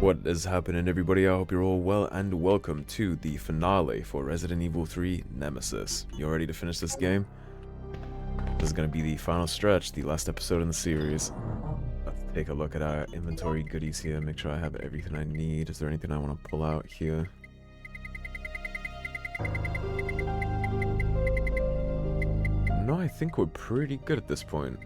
What is happening, everybody? I hope you're all well, and welcome to the finale for Resident Evil 3 Nemesis. You all ready to finish this game? This is going to be the final stretch, the last episode in the series. Let's take a look at our inventory goodies here, make sure I have everything I need. Is there anything I want to pull out here? No, I think we're pretty good at this point.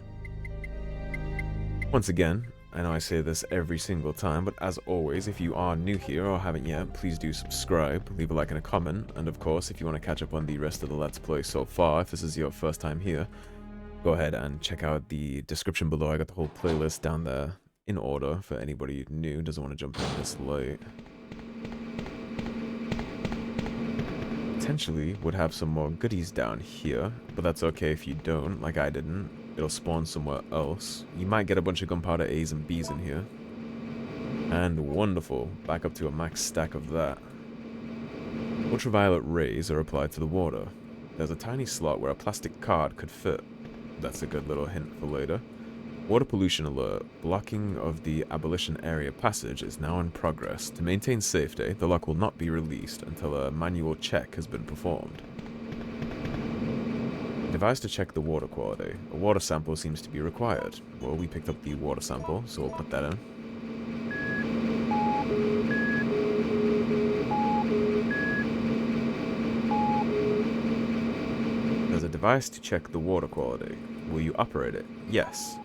Once again, I know I say this every single time, but as always, if you are new here or haven't yet, please do subscribe, leave a like and a comment, and of course, if you want to catch up on the rest of the Let's Play so far, if this is your first time here, go ahead and check out the description below. I got the whole playlist down there in order for anybody new who doesn't want to jump in this late. Potentially would have some more goodies down here, but that's okay if you don't, like I didn't. It'll spawn somewhere else. You might get a bunch of gunpowder A's and B's in here. And wonderful, back up to a max stack of that. Ultraviolet rays are applied to the water. There's a tiny slot where a plastic card could fit. That's a good little hint for later. Water pollution alert. Blocking of the abolition area passage is now in progress. To maintain safety, the lock will not be released until a manual check has been performed. Device to check the water quality. A water sample seems to be required. Well, we picked up the water sample, so we'll put that in. There's a device to check the water quality. Will you operate it? Yes.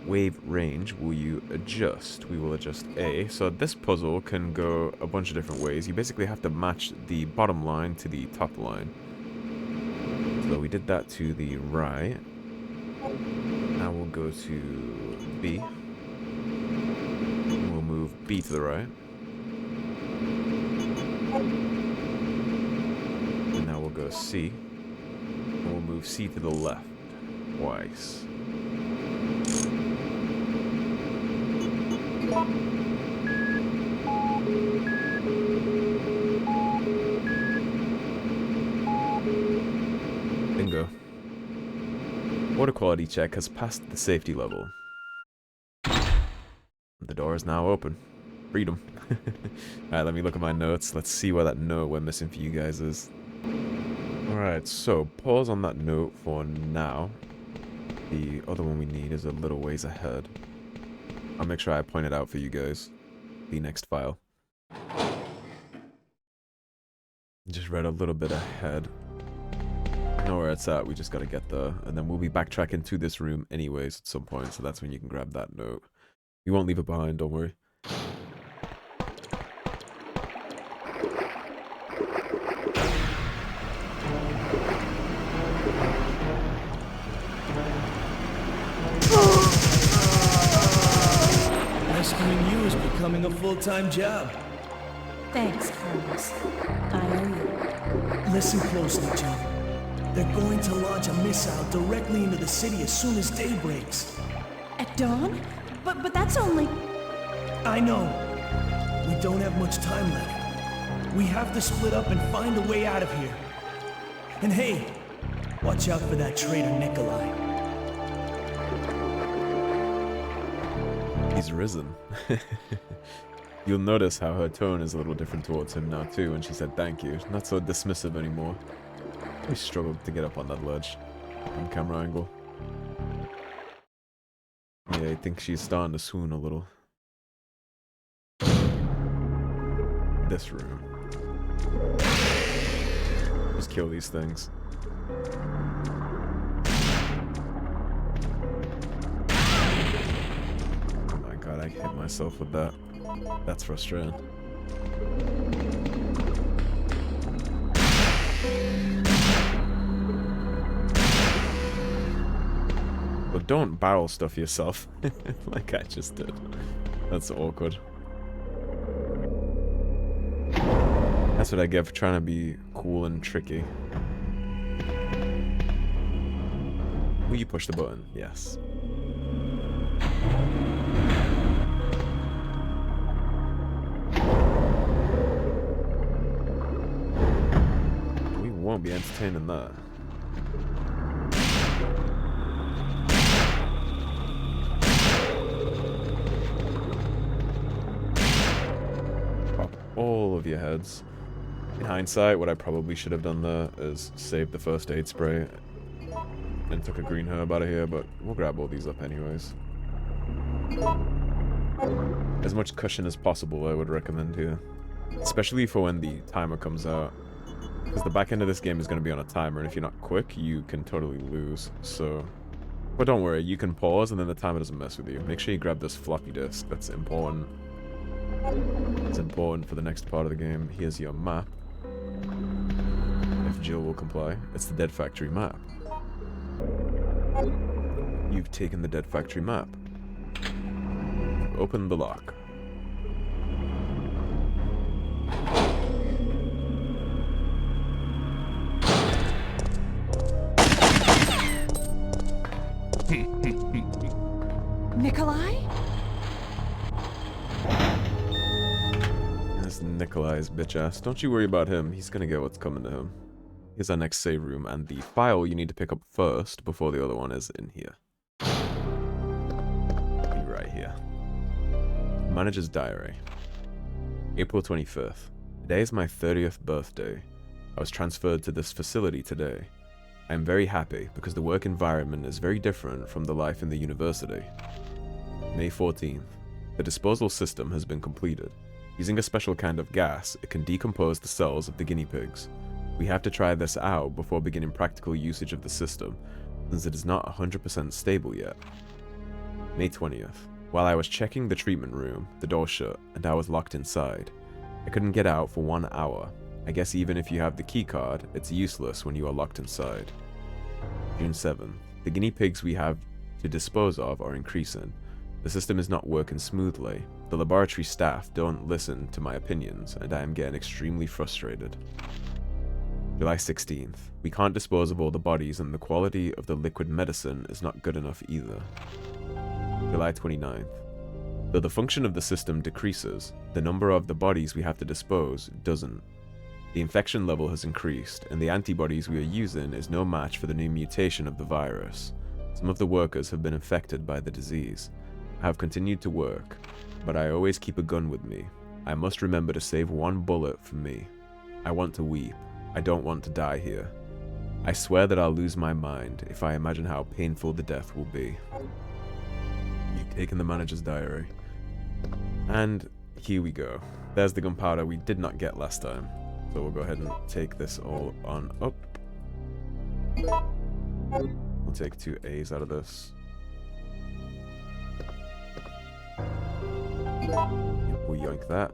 Wave range will you adjust? We will adjust A. So this puzzle can go a bunch of different ways. You basically have to match the bottom line to the top line. So we did that to the right. Now we'll go to B. We'll move B to the right. And now we'll go C. And we'll move C to the left twice. Bingo. Water quality check has passed the safety level. The door is now open. Freedom. Alright, let me look at my notes. Let's see where that note we're missing for you guys is. Alright, so pause on that note for now. The other one we need is a little ways ahead. I'll make sure I point it out for you guys. The next file. Just read a little bit ahead. Know where it's at, we just gotta get there. And then we'll be backtracking to this room anyways at some point, so that's when you can grab that note. You won't leave it behind, don't worry. Rescuing you is becoming a full-time job. Thanks, Carlos. I owe you. Listen closely, Jill. They're going to launch a missile directly into the city as soon as day breaks. At dawn? But that's only... I know. We don't have much time left. We have to split up and find a way out of here. And hey, watch out for that traitor Nikolai. He's risen. You'll notice how her tone is a little different towards him now too when she said thank you. Not so dismissive anymore. We struggled to get up on that ledge. On camera angle. Yeah, I think she's starting to swoon a little. This room. Just kill these things. Oh my god, I hit myself with that. That's frustrating. But don't barrel stuff yourself, like I just did. That's awkward. That's what I get for trying to be cool and tricky. Will you push the button? Yes. won't be entertaining that. Pop all of your heads. In hindsight, what I probably should have done there is saved the first aid spray and took a green herb out of here, but we'll grab all these up anyways. As much cushion as possible I would recommend here. Especially for when the timer comes out. Because the back end of this game is going to be on a timer, and if you're not quick, you can totally lose. So, but don't worry, you can pause and then the timer doesn't mess with you. Make sure you grab this floppy disk, that's important. It's important for the next part of the game. Here's your map. If Jill will comply. It's the Dead Factory map. You've taken the Dead Factory map. Open the lock. Nikolai? That's Nikolai's bitch ass. Don't you worry about him. He's gonna get what's coming to him. Here's our next save room, and the file you need to pick up first before the other one is in here. Be right here. Manager's diary. April 25th. Today is my 30th birthday. I was transferred to this facility today. I am very happy because the work environment is very different from the life in the university. May 14th. The disposal system has been completed. Using a special kind of gas, it can decompose the cells of the guinea pigs. We have to try this out before beginning practical usage of the system, since it is not 100% stable yet. May 20th. While I was checking the treatment room, the door shut, and I was locked inside. I couldn't get out for 1 hour. I guess even if you have the key card, it's useless when you are locked inside. June 7th. The guinea pigs we have to dispose of are increasing. The system is not working smoothly. The laboratory staff don't listen to my opinions, and I am getting extremely frustrated. July 16th. We can't dispose of all the bodies, and the quality of the liquid medicine is not good enough either. July 29th. Though the function of the system decreases, the number of the bodies we have to dispose doesn't. The infection level has increased, and the antibodies we are using is no match for the new mutation of the virus. Some of the workers have been infected by the disease. I have continued to work, but I always keep a gun with me. I must remember to save 1 bullet for me. I want to weep. I don't want to die here. I swear that I'll lose my mind if I imagine how painful the death will be. You've taken the manager's diary. And here we go. There's the gunpowder we did not get last time. So we'll go ahead and take this all on up. We'll take 2 A's out of this. We'll yoink that.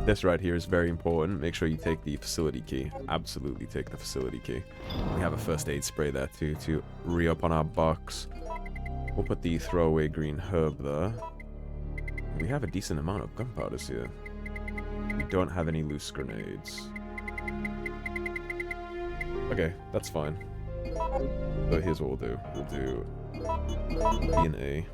This right here is very important. Make sure you take the facility key. Absolutely take the facility key. We have a first aid spray there too to re-up on our box. We'll put the throwaway green herb there. We have a decent amount of gunpowders here. We don't have any loose grenades. Okay, that's fine. So here's what we'll do. We'll do B and A.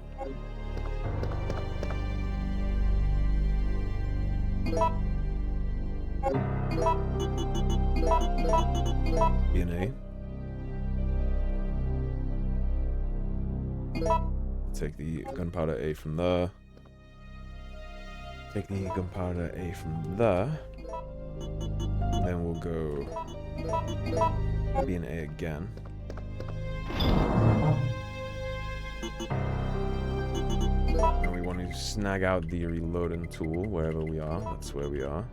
B and A. Take the gunpowder A from there. Take the gunpowder A from there. And then we'll go B and A again. And we want to snag out the reloading tool wherever we are. That's where we are.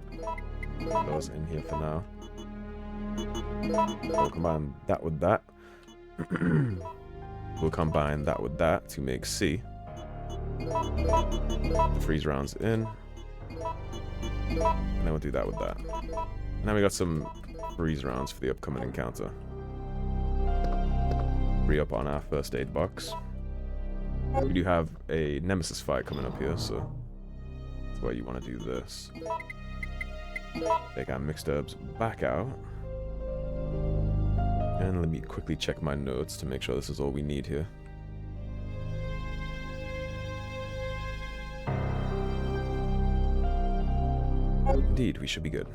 Put those in here for now. We'll combine that with that. We'll combine that with that to make C. The freeze rounds in. And then we'll do that with that. Now we got some freeze rounds for the upcoming encounter. Re-up on our first aid box. We do have a Nemesis fight coming up here, so that's why you want to do this. Take our mixed herbs back out. And let me quickly check my notes to make sure this is all we need here. Indeed, we should be good.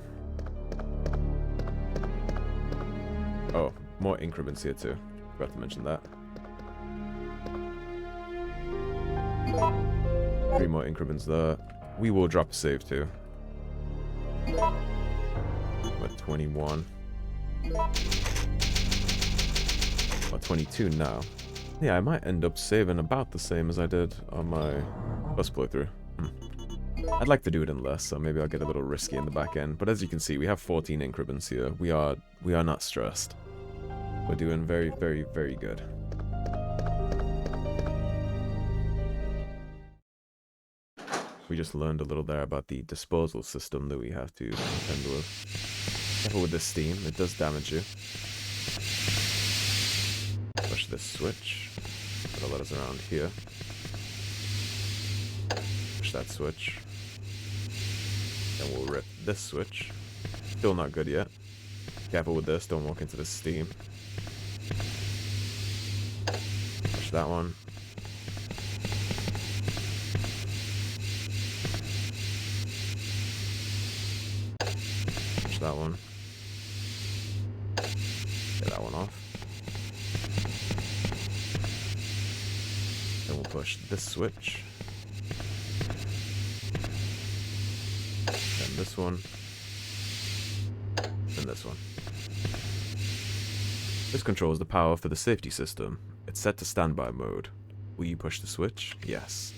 Oh, more increments here too. Forgot to mention that. 3 more increments there. We will drop a save too. We're 21. Or 22 now. Yeah, I might end up saving about the same as I did on my first playthrough. I'd like to do it in less, so maybe I'll get a little risky in the back end. But as you can see, we have 14 increments here. We are not stressed. We're doing very, very, very good. We just learned a little there about the disposal system that we have to contend with. Careful with this steam, it does damage you. Push this switch. That'll let us around here. Push that switch. Then we'll rip this switch. Still not good yet. Careful with this, don't walk into the steam. Push that one. Push that one. Get that one off. Then we'll push this switch. Then this one. And this one. This controls the power for the safety system. It's set to standby mode. Will you push the switch? Yes.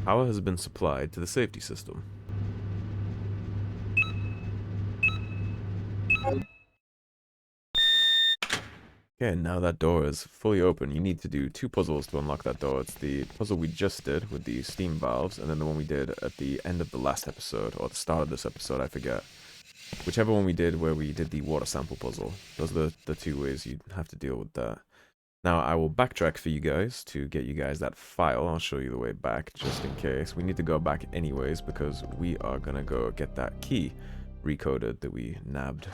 Power has been supplied to the safety system. Okay, now that door is fully open. You need to do 2 puzzles to unlock that door. It's the puzzle we just did with the steam valves, and then the one we did at the end of the last episode, or the start of this episode, I forget. Whichever one we did where we did the water sample puzzle. Those are the 2 ways you'd have to deal with that. Now, I will backtrack for you guys to get you guys that file. I'll show you the way back, just in case. We need to go back anyways, because we are gonna go get that key recoded that we nabbed.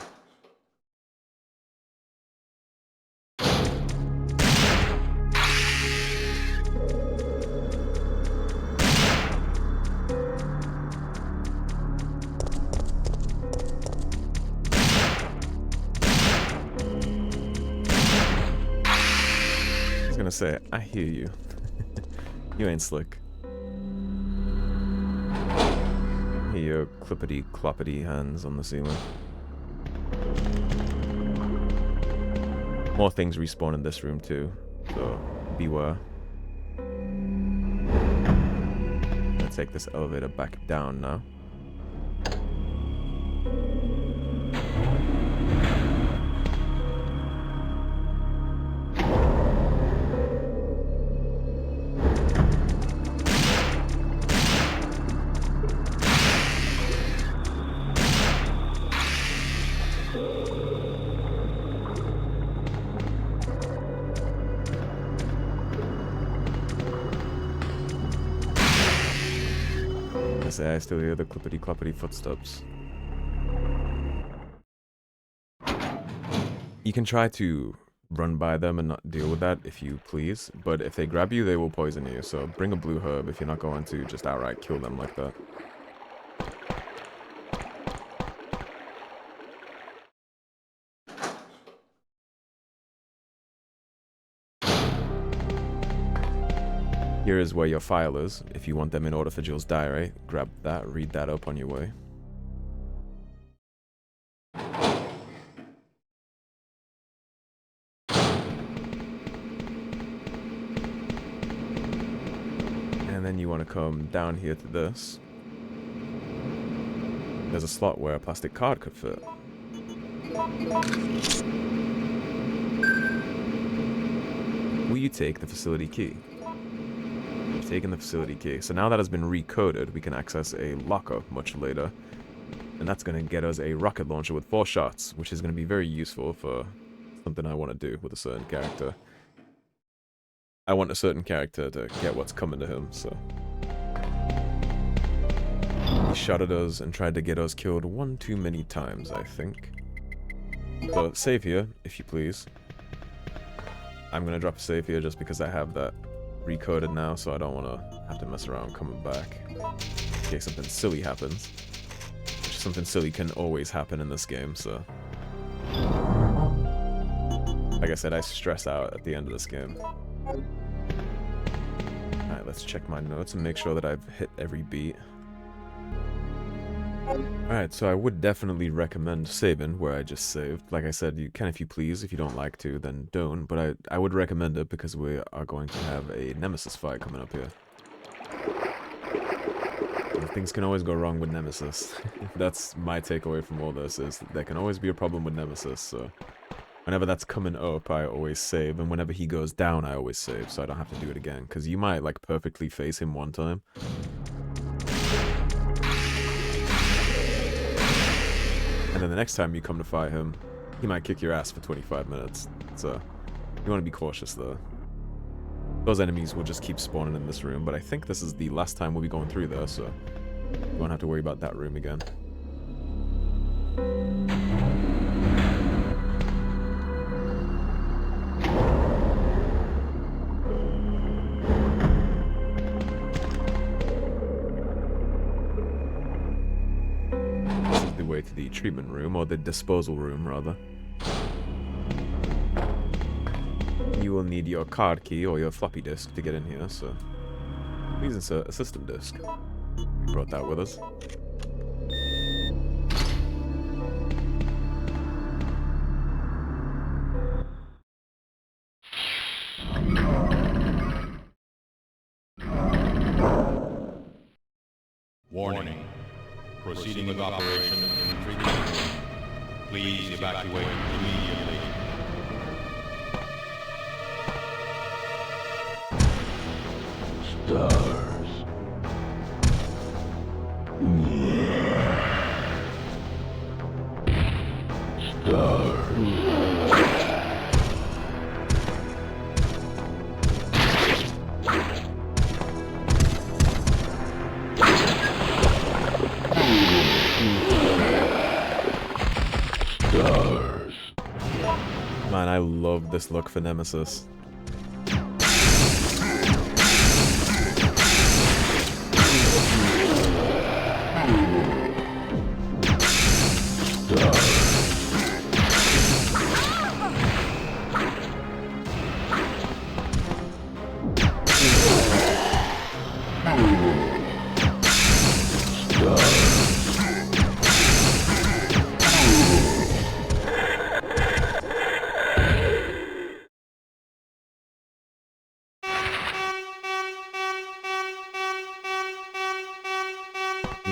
Gonna say, I hear you. You ain't slick. Hear your clippity cloppity hands on the ceiling. More things respawn in this room too, so beware. Let's take this elevator back down now. I still hear the clippity-cloppity footsteps. You can try to run by them and not deal with that if you please, but if they grab you, they will poison you, so bring a blue herb if you're not going to just outright kill them like that. Here is where your file is. If you want them in order for Jill's diary, grab that, read that up on your way. And then you want to come down here to this. There's a slot where a plastic card could fit. Will you take the facility key? Taken the facility key. So now that has been recoded, we can access a locker much later. And that's going to get us a rocket launcher with 4 shots, which is going to be very useful for something I want to do with a certain character. I want a certain character to get what's coming to him, so... He shot at us and tried to get us killed 1 too many times, I think. So, save here, if you please. I'm going to drop a save here just because I have that recoded now, so I don't want to have to mess around coming back in case something silly happens. something silly can always happen in this game, so... Like I said, I stress out at the end of this game. Alright, let's check my notes and make sure that I've hit every beat. Alright, so I would definitely recommend saving where I just saved. Like I said, you can if you please. If you don't like to, then don't. But I would recommend it because we are going to have a Nemesis fight coming up here. And things can always go wrong with Nemesis. That's my takeaway from all this, is that there can always be a problem with Nemesis, so... Whenever that's coming up, I always save, and whenever he goes down, I always save, so I don't have to do it again. Because you might, like, perfectly face him one time. And then the next time you come to fight him, he might kick your ass for 25 minutes. So, you want to be cautious, though. Those enemies will just keep spawning in this room, but I think this is the last time we'll be going through there, so... You won't have to worry about that room again. Way to the treatment room, or the disposal room rather. You will need your card key or your floppy disk to get in here, so please insert a system disk. We brought that with us. Warning. Proceeding with operation in the treatment room. Please evacuate immediately. S.T.A.R.S. S.T.A.R.S. Man, I love this look for Nemesis.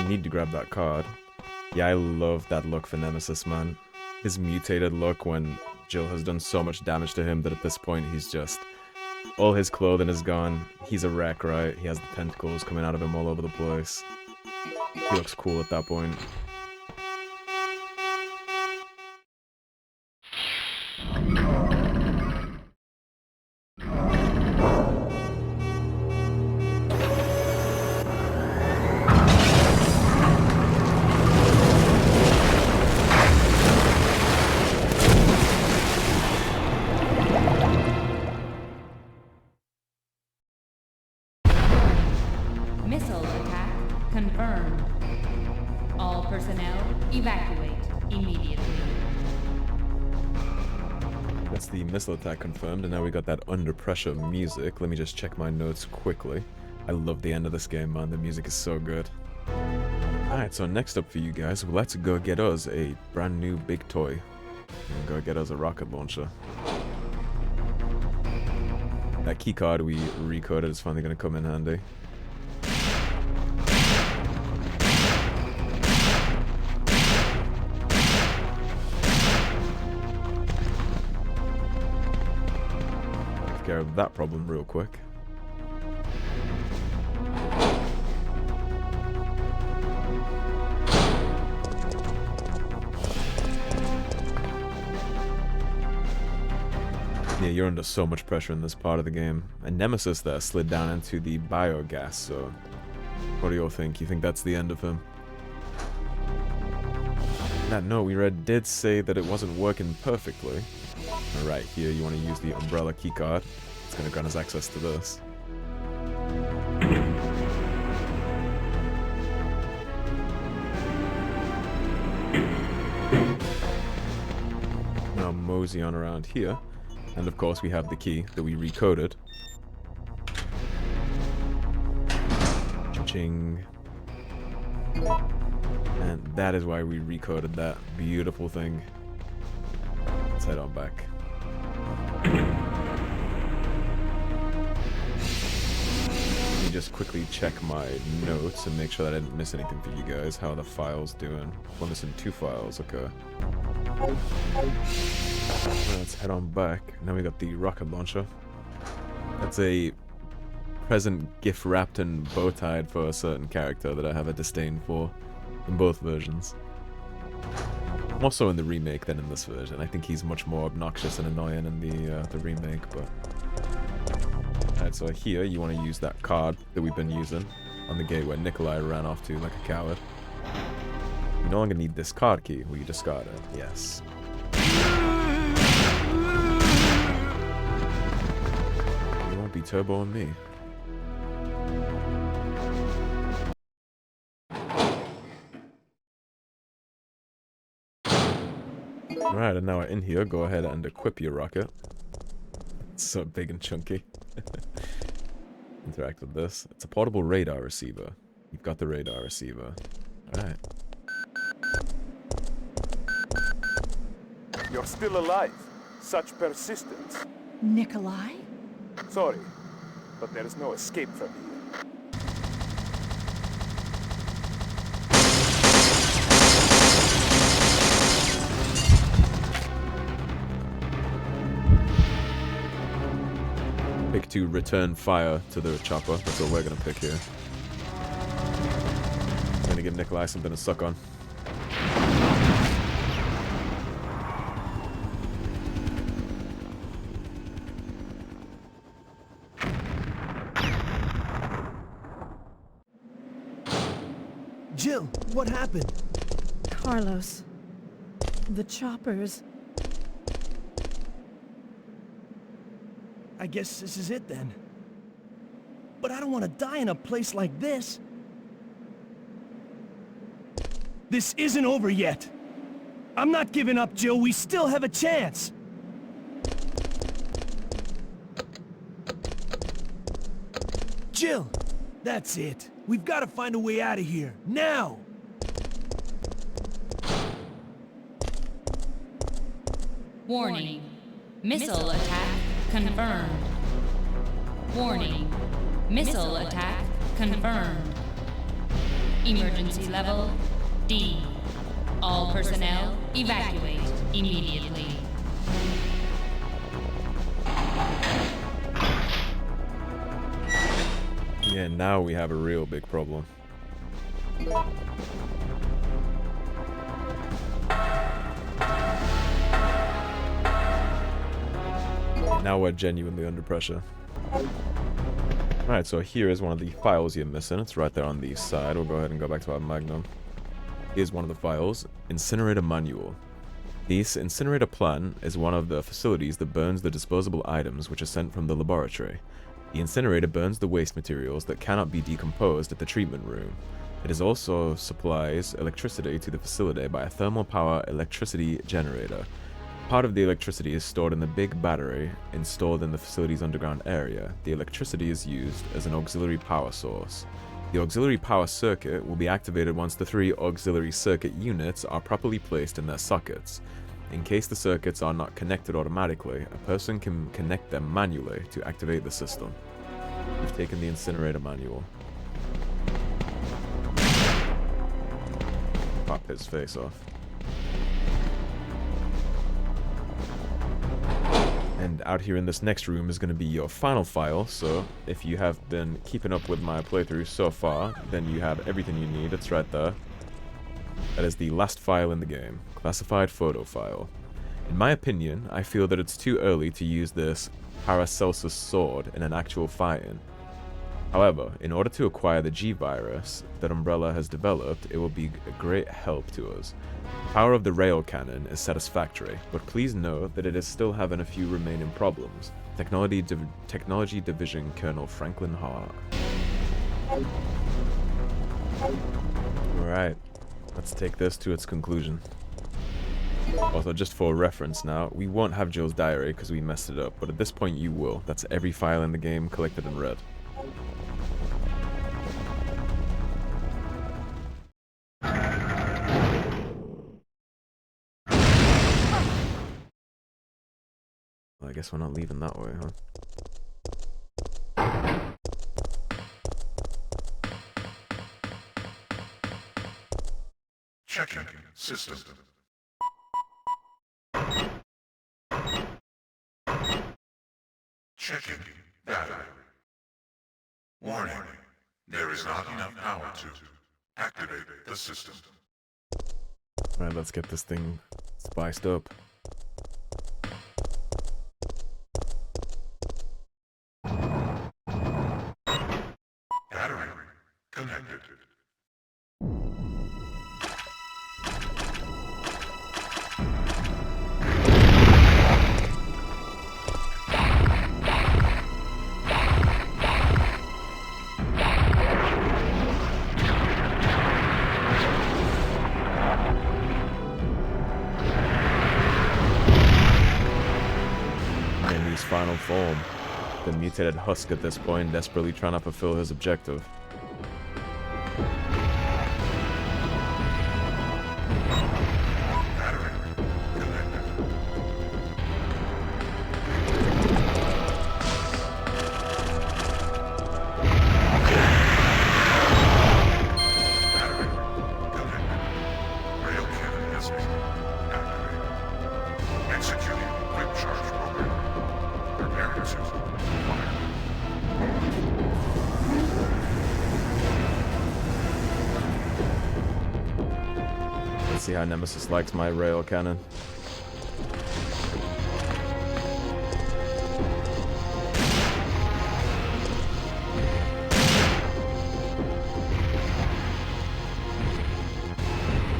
Need to grab that card. Yeah, I love that look for Nemesis, man. His mutated look when Jill has done so much damage to him that at this point he's just... all his clothing is gone. He's a wreck, right? He has the tentacles coming out of him all over the place. He looks cool at that point. Missile attack confirmed. All personnel evacuate immediately. That's the missile attack confirmed, and now we got that under pressure music. Let me just check my notes quickly. I love the end of this game, man. The music is so good. Alright, so next up for you guys, let's go get us a brand new big toy. And go get us a rocket launcher. That keycard we recoded is finally going to come in handy. Take care of that problem real quick. Yeah, you're under so much pressure in this part of the game. And Nemesis there slid down into the biogas, so... what do you all think? You think that's the end of him? That note we read did say that it wasn't working perfectly. Right here, you want to use the umbrella keycard. It's going to grant us access to this. mosey on around here. And of course we have the key that we recoded. Cha-ching. And that is why we recoded that beautiful thing. Let's head on back. Let me just quickly check my notes and make sure that I didn't miss anything for you guys. How are the files doing? Well, missing 2 files, okay. Let's head on back. Now we got the rocket launcher. That's a present gift wrapped and bow tied for a certain character that I have a disdain for in both versions. More so in the remake than in this version. I think he's much more obnoxious and annoying in the remake, but... Alright, so here you want to use that card that we've been using on the gate where Nikolai ran off to like a coward. You no longer need this card key. Will you discard it? Yes. You won't be turboing me. Alright, and now we're in here. Go ahead and equip your rocket. It's so big and chunky. Interact with this. It's a portable radar receiver. You've got the radar receiver. Alright. You're still alive. Such persistence. Nikolai? Sorry, but there is no escape from here. Pick to return fire to the chopper. That's what we're gonna pick here. I'm gonna give Nikolai something to suck on. Jill, what happened? Carlos. The choppers. I guess this is it then. But I don't want to die in a place like this. This isn't over yet. I'm not giving up, Jill. We still have a chance. Jill, that's it. We've got to find a way out of here. Now! Warning. Missile attack confirmed. Warning. Missile attack confirmed. Emergency level D. All personnel evacuate immediately. Yeah, now we have a real big problem. Now we're genuinely under pressure. Alright, so here is one of the files you're missing. It's right there on the side. We'll go ahead and go back to our Magnum. Here's one of the files. Incinerator Manual. This incinerator plan is one of the facilities that burns the disposable items which are sent from the laboratory. The incinerator burns the waste materials that cannot be decomposed at the treatment room. It is also supplies electricity to the facility by a thermal power electricity generator. Part of the electricity is stored in the big battery installed in the facility's underground area. The electricity is used as an auxiliary power source. The auxiliary power circuit will be activated once the 3 auxiliary circuit units are properly placed in their sockets. In case the circuits are not connected automatically, a person can connect them manually to activate the system. We've taken the incinerator manual. Pop his face off. And out here in this next room is going to be your final file, so if you have been keeping up with my playthrough so far, then you have everything you need. It's right there. That is the last file in the game. Classified photo file. In my opinion, I feel that it's too early to use this Paracelsus sword in an actual fight-in. However, in order to acquire the G-Virus that Umbrella has developed, it will be a great help to us. The power of the rail cannon is satisfactory, but please know that it is still having a few remaining problems. Technology Division Colonel Franklin Hart. Alright, let's take this to its conclusion. Also, just for reference now, we won't have Jill's diary because we messed it up, but at this point you will. That's every file in the game collected and read. Well, I guess we're not leaving that way, huh? Checking system. Checking data. Warning, there is not enough power to activate the system. Alright, let's get this thing spiced up. Battery connected. In his final form. The mutated husk at this point, desperately trying to fulfill his objective. Let's see how Nemesis likes my rail cannon.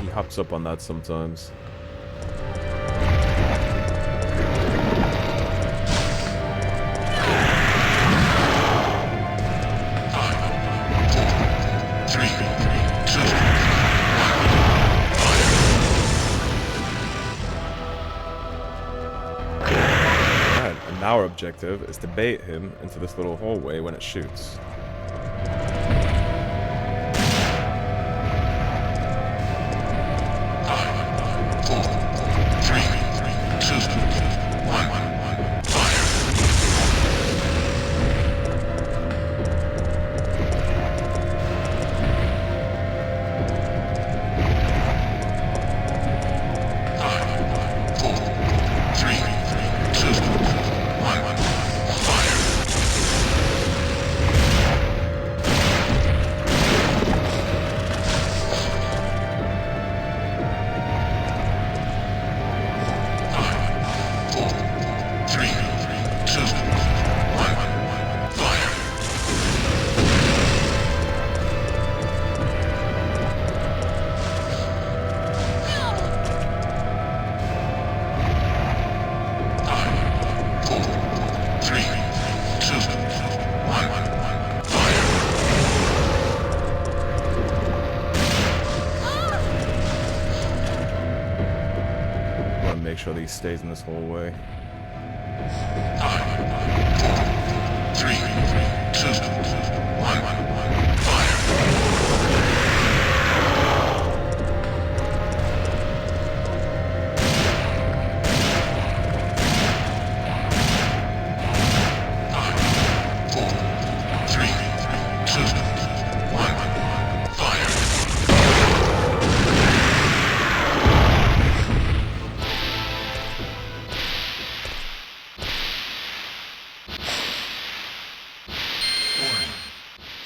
He hops up on that sometimes. Our objective is to bait him into this little hallway when it shoots. Make sure that he stays in this hallway. 3, 2, 1, fire!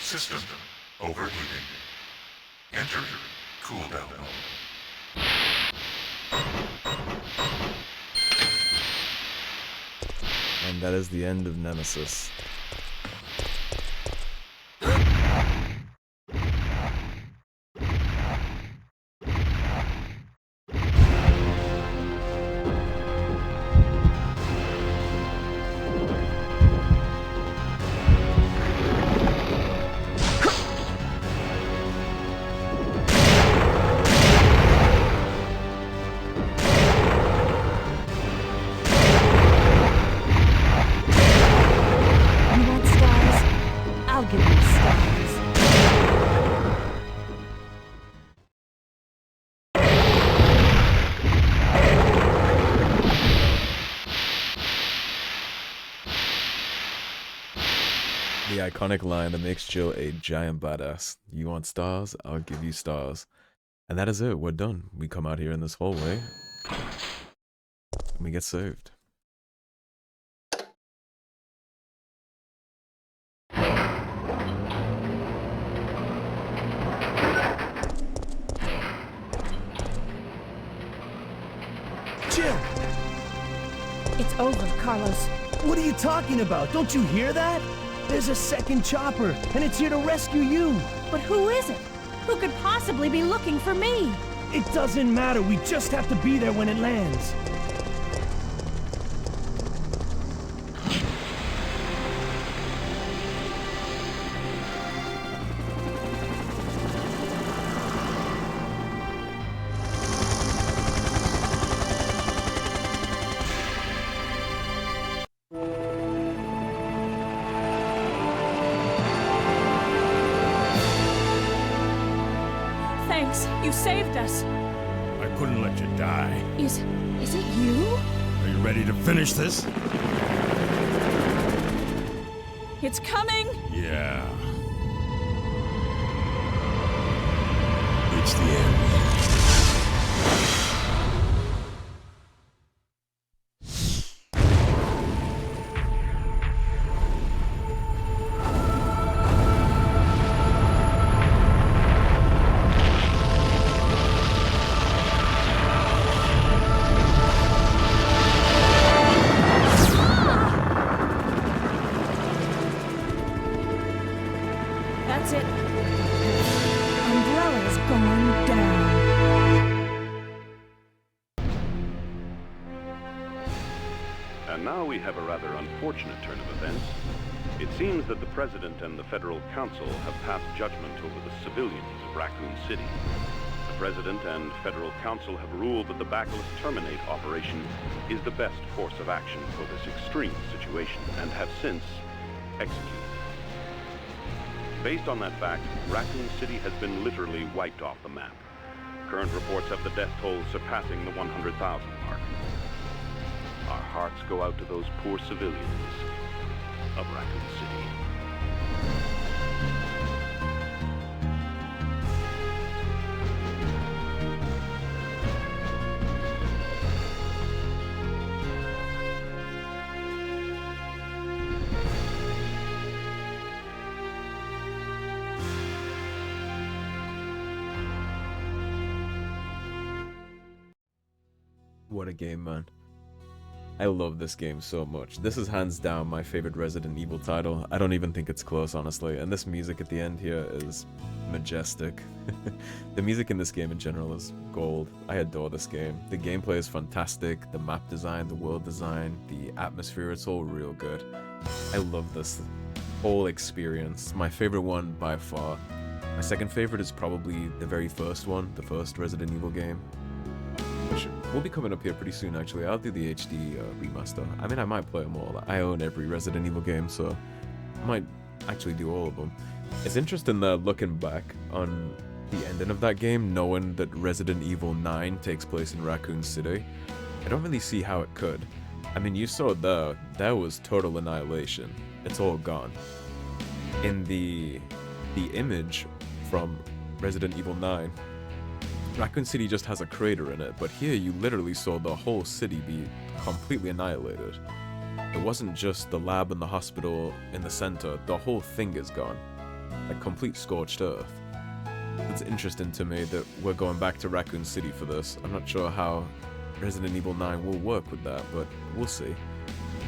System overheating. Enter cooldown mode. And that is the end of Nemesis. iconic line that makes Jill a giant badass. You want stars? I'll give you stars. And that is it. We're done. We come out here in this hallway. And we get saved. Jill! It's over, Carlos. What are you talking about? Don't you hear that? There's a second chopper, and it's here to rescue you. But who is it? Who could possibly be looking for me? It doesn't matter. We just have to be there when it lands. Thanks. You saved us. I couldn't let you die. Is it you? Are you ready to finish this? It's coming. Yeah. It's the end. That's it. Umbrella's going down. And now we have a rather unfortunate turn of events. It seems that the President and the Federal Council have passed judgment over the civilians of Raccoon City. The President and Federal Council have ruled that the Bacillus Terminate operation is the best course of action for this extreme situation, and have since executed. Based on that fact, Raccoon City has been literally wiped off the map. Current reports have the death toll surpassing the 100,000 mark. Our hearts go out to those poor civilians of Raccoon City. What a game, man. I love this game so much. This is hands down my favorite Resident Evil title. I don't even think it's close, honestly. And this music at the end here is majestic. The music in this game in general is gold. I adore this game. The gameplay is fantastic. The map design, the world design, the atmosphere, it's all real good. I love this whole experience. My favorite one by far. My second favorite is probably the very first one, the first Resident Evil game, which will be coming up here pretty soon, actually. I'll do the HD remaster. I mean, I might play them all. I own every Resident Evil game, so I might actually do all of them. It's interesting that looking back on the ending of that game, knowing that Resident Evil 9 takes place in Raccoon City, I don't really see how it could. I mean, you saw there, that was total annihilation. It's all gone. In the image from Resident Evil 9, Raccoon City just has a crater in it, but here you literally saw the whole city be completely annihilated. It wasn't just the lab and the hospital in the center, the whole thing is gone. Like complete scorched earth. It's interesting to me that we're going back to Raccoon City for this. I'm not sure how Resident Evil 9 will work with that, but we'll see.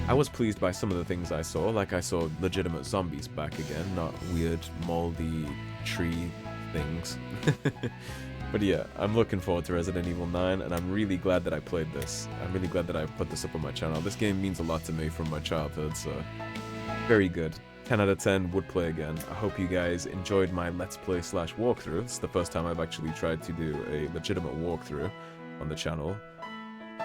I was pleased by some of the things I saw, like I saw legitimate zombies back again, not weird, moldy tree things. But yeah, I'm looking forward to Resident Evil 9, and I'm really glad that I played this. I'm really glad that I put this up on my channel. This game means a lot to me from my childhood, so very good. 10 out of 10, would play again. I hope you guys enjoyed my Let's Play / walkthrough. It's the first time I've actually tried to do a legitimate walkthrough on the channel.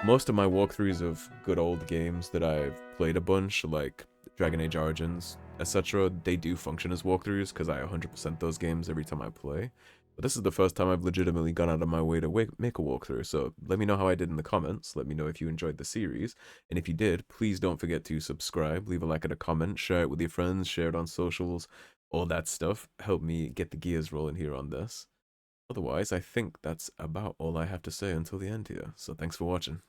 Most of my walkthroughs of good old games that I've played a bunch, like Dragon Age Origins, etc., they do function as walkthroughs, because I 100% those games every time I play. But this is the first time I've legitimately gone out of my way to make a walkthrough, so let me know how I did in the comments, let me know if you enjoyed the series, and if you did, please don't forget to subscribe, leave a like and a comment, share it with your friends, share it on socials, all that stuff. Help me get the gears rolling here on this. Otherwise, I think that's about all I have to say until the end here, so thanks for watching.